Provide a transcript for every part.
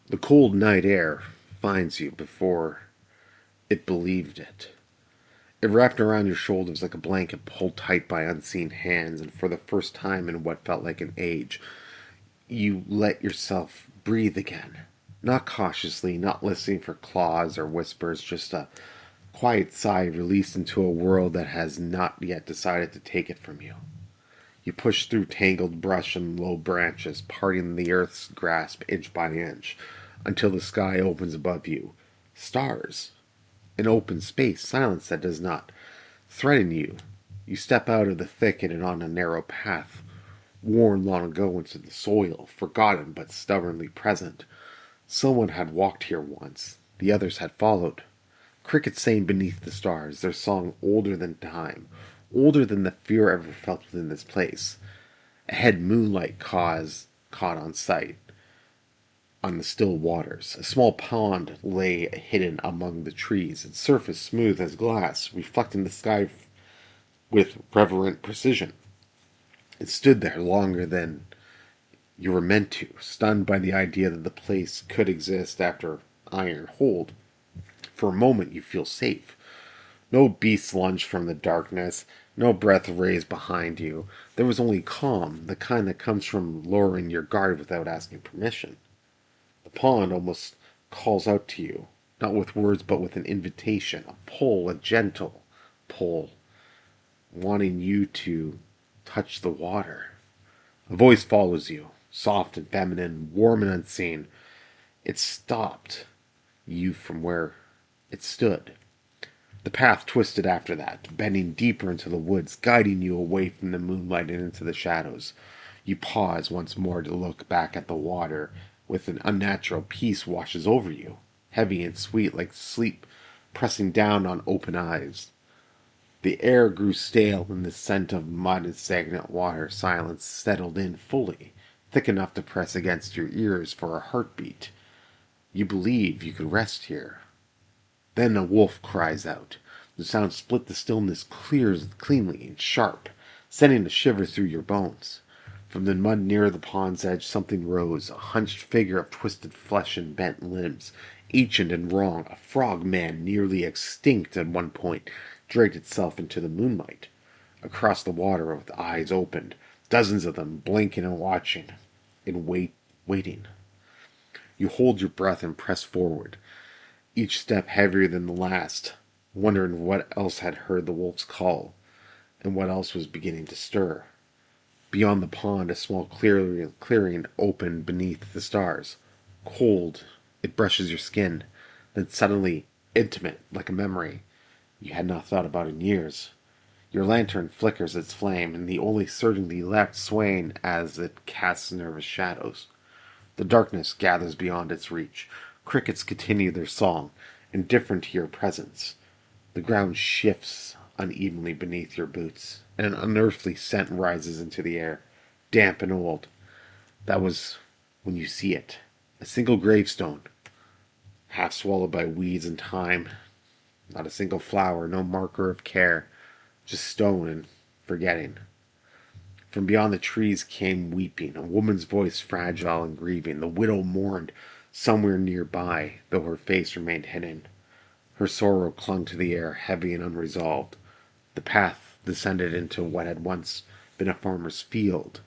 The cold night air finds you before it believed it. It wrapped around your shoulders like a blanket pulled tight by unseen hands, and for the first time in what felt like an age, you let yourself breathe again. Not cautiously, not listening for claws or whispers, just a quiet sigh released into a world that has not yet decided to take it from you. You push through tangled brush and low branches, parting the earth's grasp inch by inch, until the sky opens above you. Stars. An open space, silence that does not threaten you. You step out of the thicket and on a narrow path, worn long ago into the soil, forgotten but stubbornly present. Someone had walked here once. The others had followed. Crickets sang beneath the stars, their song older than time, older than the fear ever felt within this place. Ahead, moonlight caught on sight on the still waters. A small pond lay hidden among the trees, its surface smooth as glass, reflecting the sky with reverent precision. It stood there longer than you were meant to, stunned by the idea that the place could exist after iron hold. For a moment you feel safe. No beasts lunged from the darkness, no breath raised behind you. There was only calm, the kind that comes from lowering your guard without asking permission. The pond almost calls out to you, not with words but with an invitation, a pull, a gentle pull, wanting you to touch the water. A voice follows you, soft and feminine, warm and unseen. It stopped you from where it stood. The path twisted after that, bending deeper into the woods, guiding you away from the moonlight and into the shadows. You pause once more to look back at the water, with an unnatural peace washes over you, heavy and sweet like sleep pressing down on open eyes. The air grew stale in the scent of mud and stagnant water. Silence settled in fully, thick enough to press against your ears for a heartbeat. You believe you could rest here. Then a wolf cries out. The sound split the stillness cleanly and sharp, sending a shiver through your bones. From the mud near the pond's edge something rose, a hunched figure of twisted flesh and bent limbs, ancient and wrong, a frog man nearly extinct at one point, dragged itself into the moonlight. Across the water with eyes opened, dozens of them blinking and watching, and waiting. You hold your breath and press forward, each step heavier than the last, wondering what else had heard the wolf's call, and what else was beginning to stir. Beyond the pond, a small clearing opened beneath the stars. Cold, it brushes your skin, then suddenly intimate, like a memory you had not thought about in years. Your lantern flickers its flame, and the only certainty left swaying as it casts nervous shadows. The darkness gathers beyond its reach. Crickets continue their song, indifferent to your presence. The ground shifts unevenly beneath your boots, and an unearthly scent rises into the air, damp and old. That was when you see it. A single gravestone, half swallowed by weeds and time. Not a single flower, no marker of care, just stone and forgetting. From beyond the trees came weeping, a woman's voice fragile and grieving. The widow mourned somewhere nearby, though her face remained hidden. Her sorrow clung to the air, heavy and unresolved. The path descended into what had once been a farmer's field.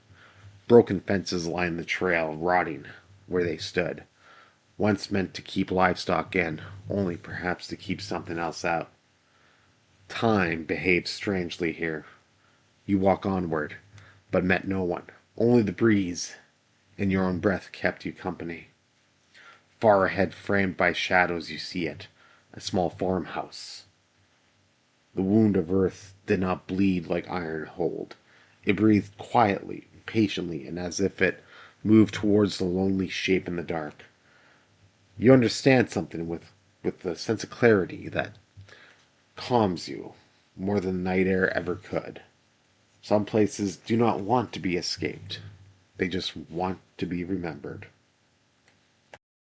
Broken fences lined the trail, rotting where they stood. Once meant to keep livestock in, only perhaps to keep something else out. Time behaved strangely here. You walk onward, but met no one. Only the breeze and your own breath kept you company. Far ahead, framed by shadows, you see it, a small farmhouse. The wound of earth did not bleed like iron hold. It breathed quietly, patiently, and as if it moved towards the lonely shape in the dark. You understand something with the sense of clarity that calms you more than night air ever could. Some places do not want to be escaped. They just want to be remembered.